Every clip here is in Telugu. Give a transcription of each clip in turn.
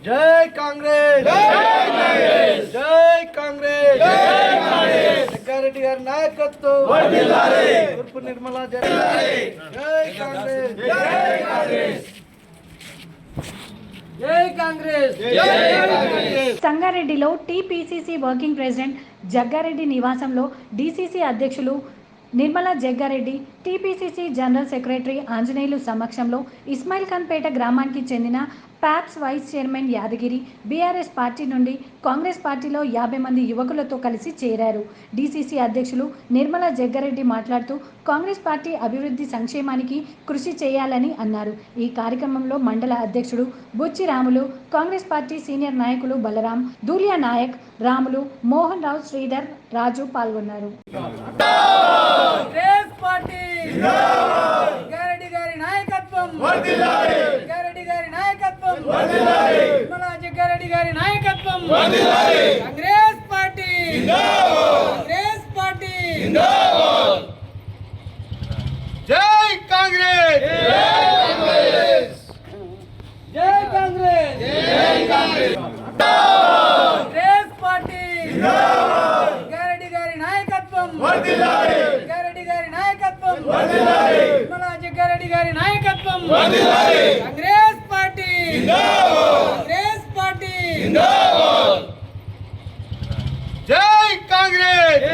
జై కాంగ్రెస్ జై కాంగ్రెస్ జగ్గారెడ్డి గారి నాయకత్వం తూర్పు నిర్మలా జై కాంగ్రెస్ జై కాంగ్రెస్ సంగారెడ్డిలో టీపీసీసీ వర్కింగ్ ప్రెసిడెంట్ జగ్గారెడ్డి నివాసంలో డీసీసీ అధ్యక్షులు Nirmala Jaggareddy, TPCC general secretary Anjaneyulu సమక్షంలో ఇస్మాయిల్ ఖాన్పేట గ్రామానికి చెందిన ప్యాప్స్ vice chairman Yadagiri BRS party నుండి కాంగ్రెస్ పార్టీలో 50 మంది యువకులతో కలిసి చేరారు. డీసీసీ అధ్యక్షులు నిర్మలా జగ్గారెడ్డి మాట్లాడుతూ కాంగ్రెస్ పార్టీ అభివృద్ధి సంక్షేమానికి కృషి చేయాలని అన్నారు. ఈ కార్యక్రమంలో మండల అధ్యక్షుడు బుచ్చి రాములు, కాంగ్రెస్ పార్టీ సీనియర్ నాయకులు బలరాం, దూలియా నాయక్, రాములు, మోహన్ రావు, శ్రీధర్, రాజు పాల్గొన్నారు. జగ్గారెడ్డి గారి నాయకత్వం కాంగ్రెస్ పార్టీ కాంగ్రెస్ పార్టీ జై కాంగ్రెస్ జై కాంగ్రెస్ జై కాంగ్రెస్ కాంగ్రెస్ పార్టీ జగ్గారెడ్డి గారి నాయకత్వం జగ్గారెడ్డి గారి నాయకత్వం జగ్గారెడ్డి గారి నాయకత్వం కాంగ్రెస్ పార్టీ కాంగ్రెస్ పార్టీ జై కాంగ్రెస్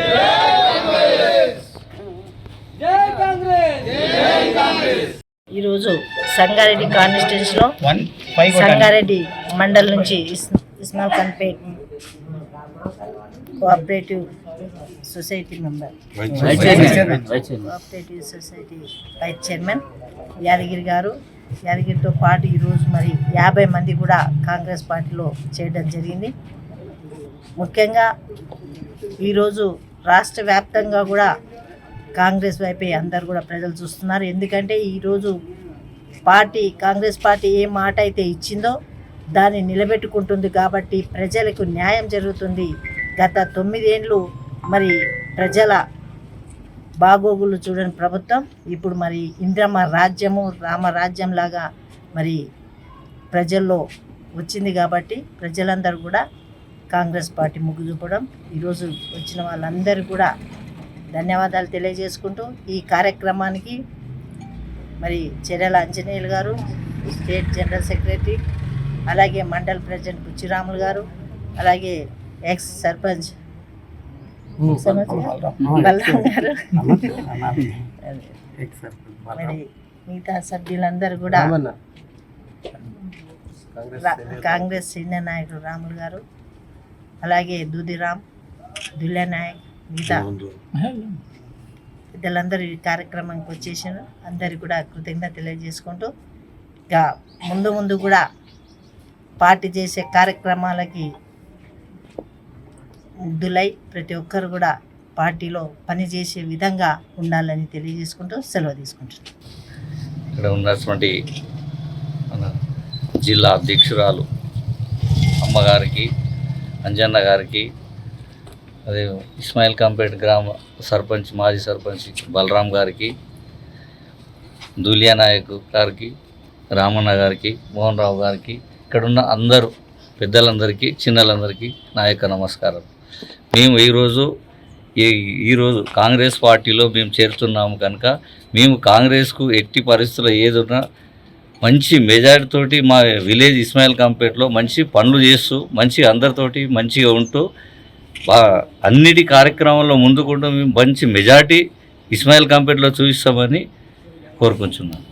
జై కాంగ్రెస్ జై కాంగ్రెస్. ఈరోజు సంగారెడ్డి కాన్స్టిట్యూన్సీలో సంగారెడ్డి మండల్ నుంచి Ismail Khanpet cooperative society member cooperative society vice chairman Yadagiri garu, యాదగిరితో పాటు ఈరోజు మరి 50 మంది కూడా కాంగ్రెస్ పార్టీలో చేయడం జరిగింది. ముఖ్యంగా ఈరోజు రాష్ట్ర వ్యాప్తంగా కూడా కాంగ్రెస్ వైపే అందరు కూడా ప్రజలు చూస్తున్నారు. ఎందుకంటే ఈరోజు కాంగ్రెస్ పార్టీ ఏ మాట అయితే ఇచ్చిందో దాన్ని నిలబెట్టుకుంటుంది కాబట్టి ప్రజలకు న్యాయం జరుగుతుంది. గత 9 ఏళ్ళు మరి ప్రజల బాగోగులు చూడని ప్రభుత్వం ఇప్పుడు మరి ఇంద్రమ రాజ్యము రామరాజ్యం లాగా మరి ప్రజల్లో వచ్చింది కాబట్టి ప్రజలందరూ కూడా కాంగ్రెస్ పార్టీ మొగ్గు చూపడం, ఈరోజు వచ్చిన వాళ్ళందరూ కూడా ధన్యవాదాలు తెలియజేసుకుంటూ ఈ కార్యక్రమానికి మరి చెర్యాల ఆంజనేయులు గారు స్టేట్ జనరల్ సెక్రటరీ, అలాగే మండల్ ప్రెసిడెంట్ బుచ్చిరాములు గారు, అలాగే ఎక్స్ సర్పంచ్ బలరాం గారు, మరి మిగతా సభ్యులందరూ కూడా కాంగ్రెస్ సీనియర్ నాయకులు రాములు గారు, అలాగే దూదిరామ్, దుల్లా నాయక్, మిగతా పెద్దలందరూ ఈ కార్యక్రమానికి వచ్చేసారు. అందరికీ కూడా కృతజ్ఞత తెలియజేసుకుంటూ ఇక ముందు కూడా పార్టీ చేసే కార్యక్రమాలకి ముగ్ధులై ప్రతి ఒక్కరు కూడా పార్టీలో పనిచేసే విధంగా ఉండాలని తెలియజేసుకుంటూ సెలవు తీసుకుంటున్నాను. ఇక్కడ ఉన్నటువంటి మన జిల్లా అధ్యక్షురాలు అమ్మగారికి, అంజన్న గారికి, అదే ఇస్మాయిల్ ఖాన్పేట్ గ్రామ సర్పంచ్, మాజీ సర్పంచ్ బలరాం గారికి, దూలియా నాయక్ గారికి, రామన్న గారికి, మోహన్ రావు గారికి, ఇక్కడున్న అందరూ పెద్దలందరికీ, చిన్నలందరికీ నా యొక్క నమస్కారం. మేము ఈరోజు కాంగ్రెస్ పార్టీలో మేము చేరుతున్నాము కనుక మేము కాంగ్రెస్కు ఎట్టి పరిస్థితుల్లో ఏదున్నా మంచి మెజారిటీతోటి మా విలేజ్ ఇస్మాయిల్ ఖాన్పేట్లో మంచి పనులు చేస్తూ మంచి అందరితోటి మంచిగా ఉంటూ అన్నిటి కార్యక్రమంలో ముందుకుంటూ మేము మంచి మెజారిటీ ఇస్మాయిల్ ఖాన్పేట్లో చూపిస్తామని కోరుకుంటున్నాను.